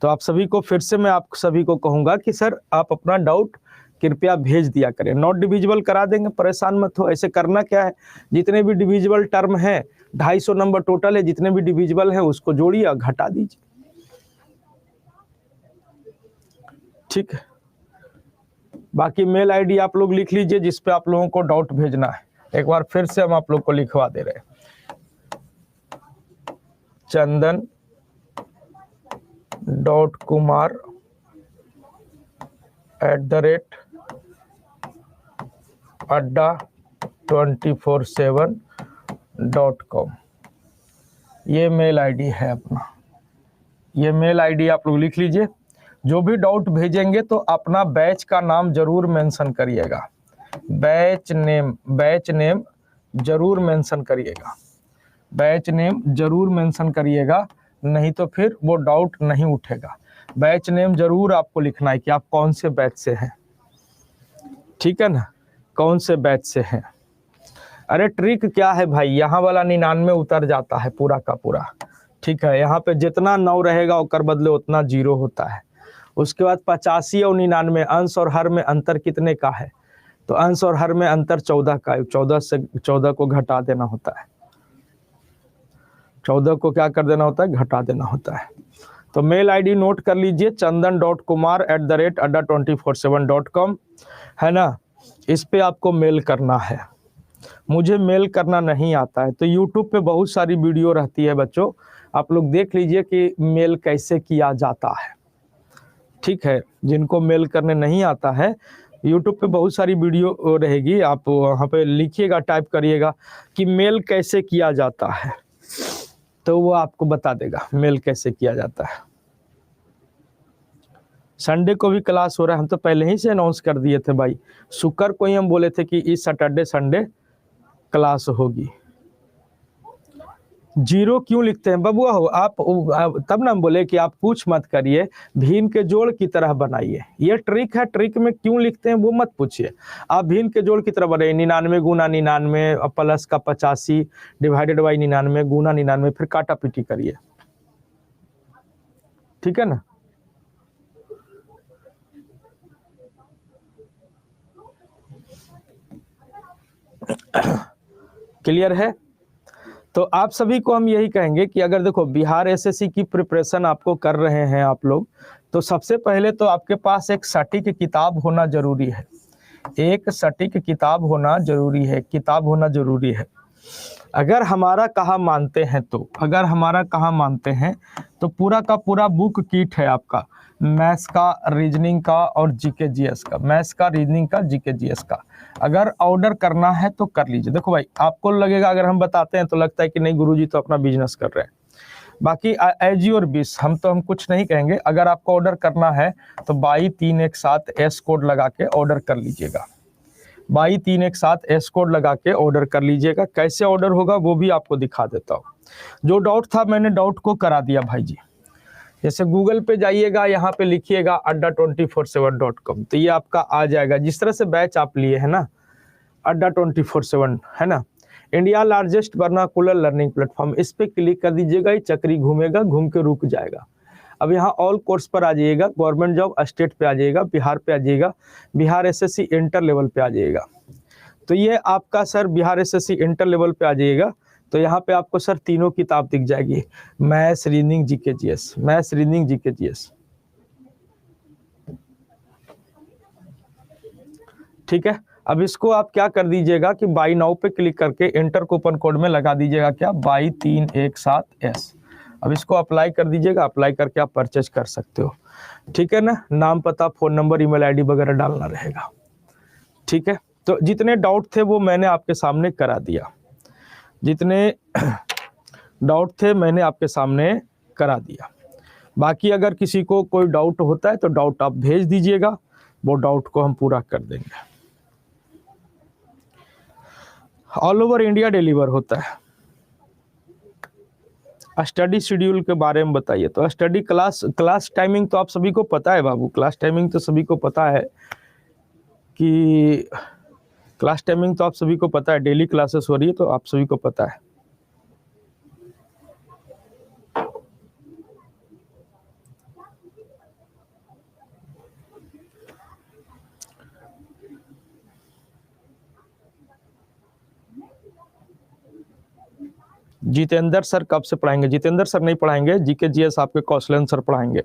तो आप सभी को फिर से मैं आप सभी को कहूंगा कि सर आप अपना डाउट कृपया भेज दिया करें। नॉट डिविजिबल करा देंगे, परेशान मत हो। ऐसे करना क्या है, जितने भी डिविजिबल टर्म है 250 नंबर टोटल है, जितने भी डिविजिबल है उसको जोड़िए और घटा दीजिए। ठीक है, बाकी मेल आईडी आप लोग लिख लीजिए जिस पे आप लोगों को डाउट भेजना है। एक बार फिर से हम आप लोग को लिखवा दे रहे हैं, chandan.kumar@adda247.com ये मेल आईडी है अपना। ये मेल आईडी आप लोग लिख लीजिए। जो भी डाउट भेजेंगे तो अपना बैच का नाम जरूर मेंशन करिएगा, बैच नेम जरूर मेंशन करिएगा, बैच नेम जरूर मेंशन करिएगा, नहीं तो फिर वो डाउट नहीं उठेगा। बैच नेम जरूर आपको लिखना है कि आप कौन से बैच से हैं। ठीक है ना, कौन से बैच से हैं। अरे ट्रिक क्या है भाई, यहाँ वाला 99 उतर जाता है पूरा का पूरा। ठीक है, यहाँ पे जितना 9 रहेगा ओकर बदले उतना 0 होता है। उसके बाद 85 और 99 अंश और हर में अंतर कितने का है, तो अंश और हर में अंतर 14 का है। 14 से 14 को घटा देना होता है, 14 को क्या कर देना होता है, घटा देना होता है। तो मेल आईडी नोट कर लीजिए, chandan.kumar@adda247.com है ना। इस पे आपको मेल करना है। मुझे मेल करना नहीं आता है तो यूट्यूब पे बहुत सारी वीडियो रहती है बच्चों, आप लोग देख लीजिए कि मेल कैसे किया जाता है। ठीक है, जिनको मेल करने नहीं आता है यूट्यूब पे बहुत सारी वीडियो रहेगी, आप वहाँ पे लिखिएगा, टाइप करिएगा कि मेल कैसे किया जाता है, तो वो आपको बता देगा मेल कैसे किया जाता है। संडे को भी क्लास हो रहा है, हम तो पहले ही से अनाउंस कर दिए थे भाई। शुक्र को ही हम बोले थे कि इस सैटरडे संडे क्लास होगी। 0 क्यों लिखते हैं बबुआ हो आप, तब ना हम बोले कि आप कुछ मत करिए, भिन्न के जोड़ की तरह बनाइए। ये ट्रिक है, ट्रिक में क्यों लिखते हैं वो मत पूछिए, आप भिन्न के जोड़ की तरह बनाइए। 99 गुना 99 प्लस का 85 डिवाइडेड बाई 99 गुना 99, फिर काटा पीटी करिए। ठीक है ना। क्लियर है। तो आप सभी को हम यही कहेंगे कि अगर देखो बिहार एसएससी की प्रिपरेशन आपको कर रहे हैं आप लोग, तो सबसे पहले तो आपके पास एक सटीक किताब होना जरूरी है। एक सटीक किताब होना जरूरी है, किताब होना जरूरी है। अगर हमारा कहा मानते हैं तो, अगर हमारा कहा मानते हैं तो पूरा का पूरा बुक किट है आपका, मैथ्स का, रीजनिंग का और जीके जीएस का। मैथ्स का, रीजनिंग का, जीके जीएस का अगर ऑर्डर करना है तो कर लीजिए। देखो भाई आपको लगेगा अगर हम बताते हैं तो लगता है कि नहीं गुरुजी तो अपना बिजनेस कर रहे हैं, बाकी एज योर विश, हम कुछ नहीं कहेंगे। अगर आपको ऑर्डर करना है तो 22-317 एस कोड लगा के ऑर्डर कर लीजिएगा। 22-317 एस कोड लगा के ऑर्डर कर लीजिएगा। कैसे ऑर्डर होगा वो भी आपको दिखा देता हूँ। जो डाउट था मैंने डाउट को करा दिया भाई जी। जैसे गूगल पे जाइएगा, यहाँ पे लिखिएगा adda247.com, तो ये आपका आ जाएगा। जिस तरह से बैच आप लिए है ना adda247 है ना, India largest vernacular learning platform, इस पे क्लिक कर दीजिएगा, ये चक्री घूमेगा, घूम के रुक जाएगा। अब यहाँ ऑल कोर्स पर आ जाइएगा, गवर्नमेंट जॉब स्टेट पे आ जाइएगा, बिहार पे आ जाइएगा, बिहार एसएससी इंटर लेवल पे आ जाइएगा। तो ये आपका sir Bihar SSC inter level पे आ जाइएगा, तो यहाँ पे आपको सर तीनों किताब दिख जाएगी, maths, reasoning, GK GS, maths, reasoning, GK GS. ठीक है। अब इसको आप क्या कर दीजिएगा कि बाई नाउ पे क्लिक करके एंटर कूपन कोड में लगा दीजिएगा क्या, बाई 317S। अब इसको अप्लाई कर दीजिएगा, अप्लाई करके आप परचेज कर सकते हो। ठीक है ना, नाम पता फ़ोन नंबर ईमेल आईडी वगैरह डालना रहेगा। ठीक है, तो जितने डाउट थे वो मैंने आपके सामने करा दिया, जितने डाउट थे मैंने आपके सामने करा दिया। बाकी अगर किसी को कोई डाउट होता है तो डाउट आप भेज दीजिएगा, वो डाउट को हम पूरा कर देंगे। ऑल ओवर इंडिया डिलीवर होता है। स्टडी शेड्यूल के बारे में बताइए। तो स्टडी क्लास टाइमिंग तो आप सभी को पता है बाबू, क्लास टाइमिंग तो सभी को पता है कि क्लास टाइमिंग तो आप सभी को पता है, डेली क्लासेस हो रही है तो आप सभी को पता है। जितेंद्र सर कब से पढ़ाएंगे? जितेंद्र सर नहीं पढ़ाएंगे, जीके जीएस आपके कौशलन सर पढ़ाएंगे।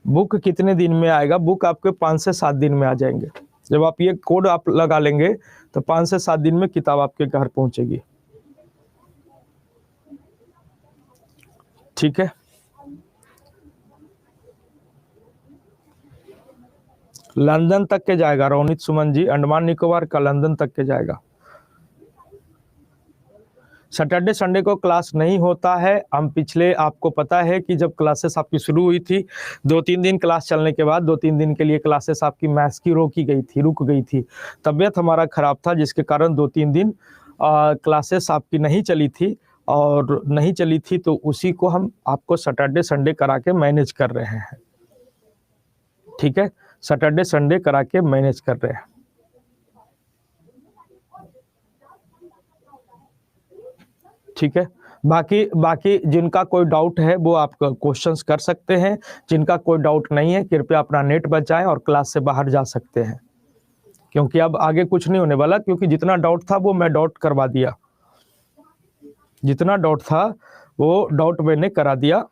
बुक कितने दिन में आएगा? बुक आपके 5 से 7 दिन में आ जाएंगे। जब आप ये कोड आप लगा लेंगे तो 5 से 7 दिन में किताब आपके घर पहुंचेगी। ठीक है, लंदन तक के जाएगा रोनित सुमन जी, अंडमान निकोबार का लंदन तक के जाएगा। सैटरडे संडे को क्लास नहीं होता है। हम पिछले, आपको पता है कि जब क्लासेस आपकी शुरू हुई थी 2-3 दिन क्लास चलने के बाद 2-3 दिन के लिए क्लासेस आपकी मैथ्स की रुक गई थी। तबीयत हमारा खराब था जिसके कारण 2-3 दिन क्लासेस आपकी नहीं चली थी, और नहीं चली थी तो उसी को हम आपको सैटरडे संडे करा के मैनेज कर रहे हैं। ठीक है, सैटरडे संडे करा के मैनेज कर रहे हैं। ठीक है, बाकी जिनका कोई डाउट है वो आप क्वेश्चंस कर सकते हैं। जिनका कोई डाउट नहीं है कृपया अपना नेट बचाएं और क्लास से बाहर जा सकते हैं, क्योंकि अब आगे कुछ नहीं होने वाला, क्योंकि जितना डाउट था वो मैं डाउट करवा दिया। जितना डाउट था वो डाउट मैंने करा दिया।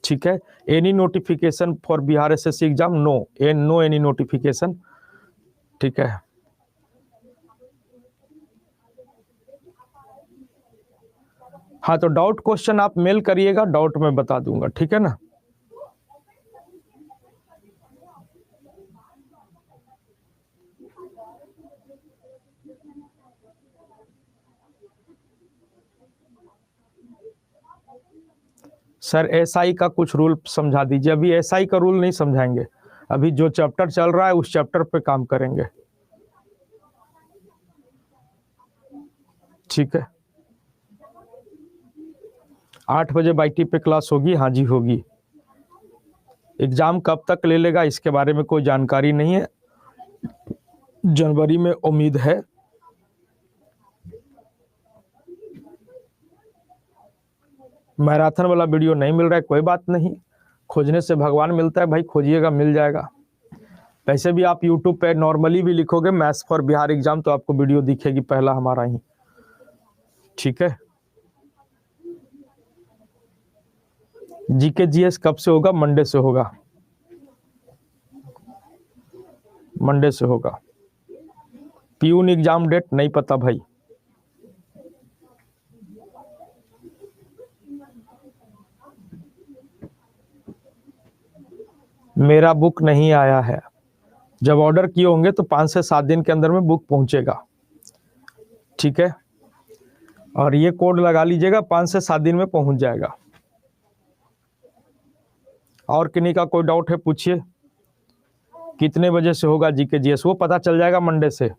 ठीक है, any notification for Bihar SSC exam? No any notification. ठीक है, हाँ तो डाउट क्वेश्चन आप मेल करिएगा, डाउट मैं बता दूंगा। ठीक है ना, सर एसआई का कुछ रूल समझा दीजिए। अभी एसआई का रूल नहीं समझाएंगे, अभी जो चैप्टर चल रहा है उस चैप्टर पे काम करेंगे। ठीक है, 8 बजे बाईटी पे क्लास होगी? हाँ जी होगी। एग्जाम कब तक ले लेगा इसके बारे में कोई जानकारी नहीं है, जनवरी में उम्मीद है। मैराथन वाला वीडियो नहीं मिल रहा है, कोई बात नहीं, खोजने से भगवान मिलता है भाई, खोजिएगा मिल जाएगा। वैसे भी आप यूट्यूब पे नॉर्मली भी लिखोगे मैथ्स फॉर बिहार एग्जाम तो आपको वीडियो दिखेगी पहला हमारा ही। ठीक है, जीके जीएस कब से होगा? मंडे से होगा, मंडे से होगा। पीयून एग्जाम डेट नहीं पता भाई। मेरा बुक नहीं आया है। जब ऑर्डर किए होंगे तो 5 से 7 दिन के अंदर में बुक पहुंचेगा। ठीक है, और ये कोड लगा लीजिएगा, 5 से 7 दिन में पहुंच जाएगा। और किन्हीं का कोई डाउट है पूछिए। कितने बजे से होगा जीके जीएस? वो पता चल जाएगा मंडे से,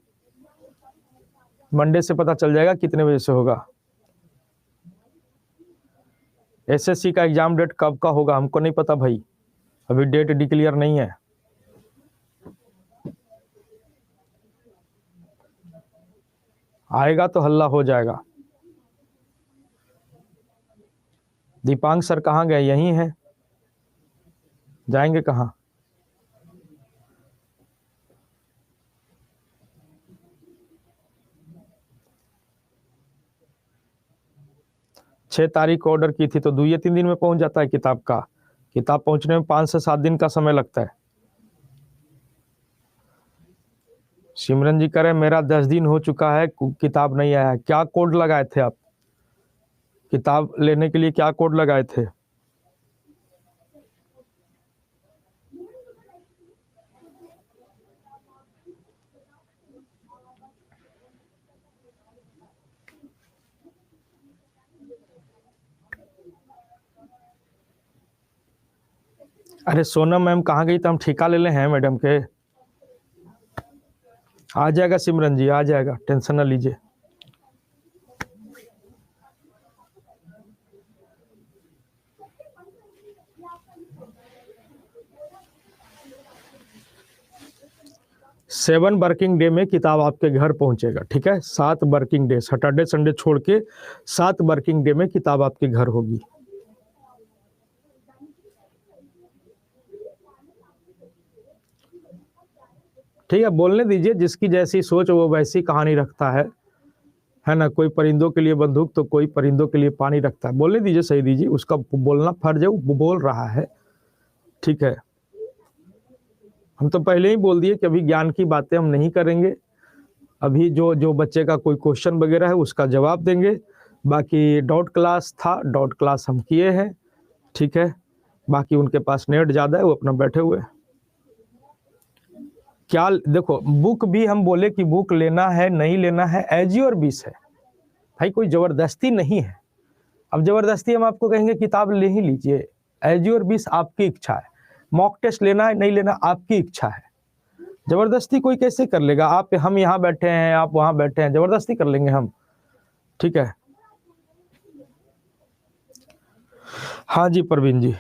मंडे से पता चल जाएगा कितने बजे से होगा। एसएससी का एग्जाम डेट कब का होगा हमको नहीं पता भाई, अभी डेट डिक्लेयर नहीं है। आएगा तो हल्ला हो जाएगा। दीपांक सर कहाँ गए? यहीं हैं, जाएंगे कहाँ? छह तारीख को ऑर्डर की थी तो 2 या 3 दिन में पहुंच जाता है किताब का। किताब पहुंचने में 5 से 7 दिन का समय लगता है। सिमरन जी कह रहे हैं मेरा 10 दिन हो चुका है, किताब नहीं आया। क्या कोड लगाए थे आप? किताब लेने के लिए क्या कोड लगाए थे? अरे सोनम मैम कहाँ गई? तो हम ठेका ले ले हैं मैडम के। आ जाएगा सिमरन जी, आ जाएगा, टेंशन ना लीजिए। सेवन वर्किंग डे में किताब आपके घर पहुंचेगा, ठीक है? 7 वर्किंग डे, सैटरडे संडे छोड़ के 7 वर्किंग डे में किताब आपके घर होगी। ठीक है, बोलने दीजिए, जिसकी जैसी सोच वो वैसी कहानी रखता है ना? कोई परिंदों के लिए बंदूक तो कोई परिंदों के लिए पानी रखता है। बोलने दीजिए, सही दीजिए, उसका बोलना फर्ज है, वो बोल रहा है, ठीक है? हम तो पहले ही बोल दिए कि अभी ज्ञान की बातें हम नहीं करेंगे। अभी जो जो बच्चे का कोई क्वेश्चन वगैरह है उसका जवाब देंगे। बाकी डॉट क्लास था, डॉट क्लास हम किए हैं, ठीक है? बाकी उनके पास नेट ज़्यादा है, वो अपना बैठे हुए हैं। क्या देखो, बुक भी हम बोले कि बुक लेना है नहीं लेना है, एज योर विश है भाई, कोई ज़बरदस्ती नहीं है। अब ज़बरदस्ती हम आपको कहेंगे किताब ले ही लीजिए, एज योर विश, आपकी इच्छा है। मॉक टेस्ट लेना है नहीं लेना, आपकी इच्छा है। ज़बरदस्ती कोई कैसे कर लेगा? आप, हम यहाँ बैठे हैं, आप वहाँ बैठे हैं, ज़बरदस्ती कर लेंगे हम? ठीक है। हाँ जी प्रवीण जी।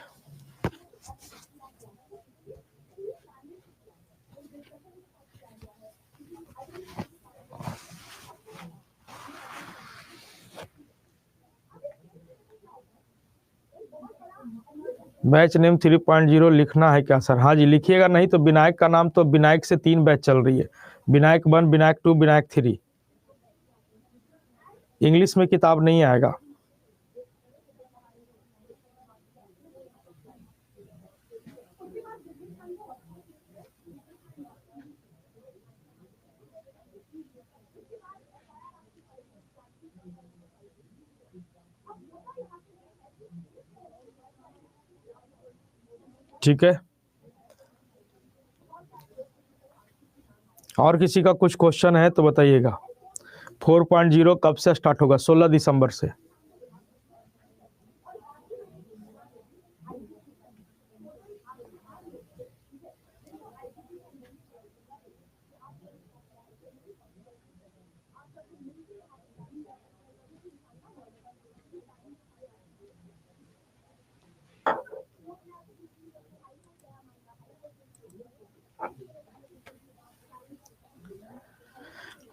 बैच नेम 3.0 लिखना है क्या सर? हाँ जी लिखिएगा, नहीं तो विनायक का नाम, तो विनायक से 3 बैच चल रही है, विनायक 1, विनायक 2, विनायक 3। इंग्लिश में किताब नहीं आएगा। ठीक है, और किसी का कुछ क्वेश्चन है तो बताइएगा। 4.0 कब से स्टार्ट होगा? 16 दिसंबर से।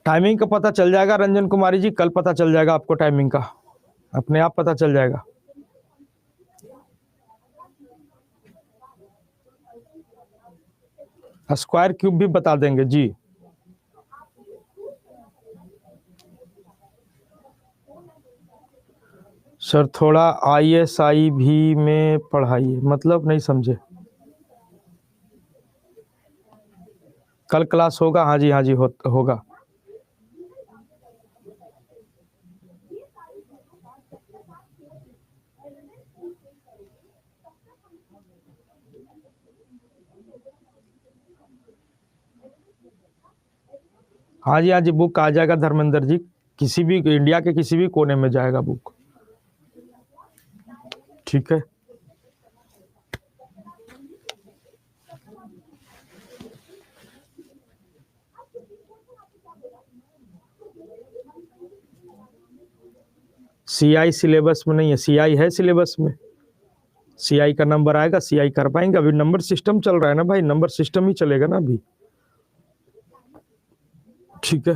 टाइमिंग का पता चल जाएगा रंजन कुमारी जी, कल पता चल जाएगा आपको टाइमिंग का, अपने आप पता चल जाएगा। स्क्वायर क्यूब भी बता देंगे जी। सर थोड़ा ISI भी में पढ़ाइए, मतलब नहीं समझे। कल क्लास होगा? हाँ जी, हाँ जी, होगा। हाँ जी, हाँ जी, बुक आ जाएगा धर्मेंद्र जी, किसी भी इंडिया के किसी भी कोने में जाएगा बुक, ठीक है। CI सिलेबस में नहीं है, CI है सिलेबस में, CI का नंबर आएगा, CI कर पाएंगे। अभी नंबर सिस्टम चल रहा है ना भाई, नंबर सिस्टम ही चलेगा ना अभी, ठीक है।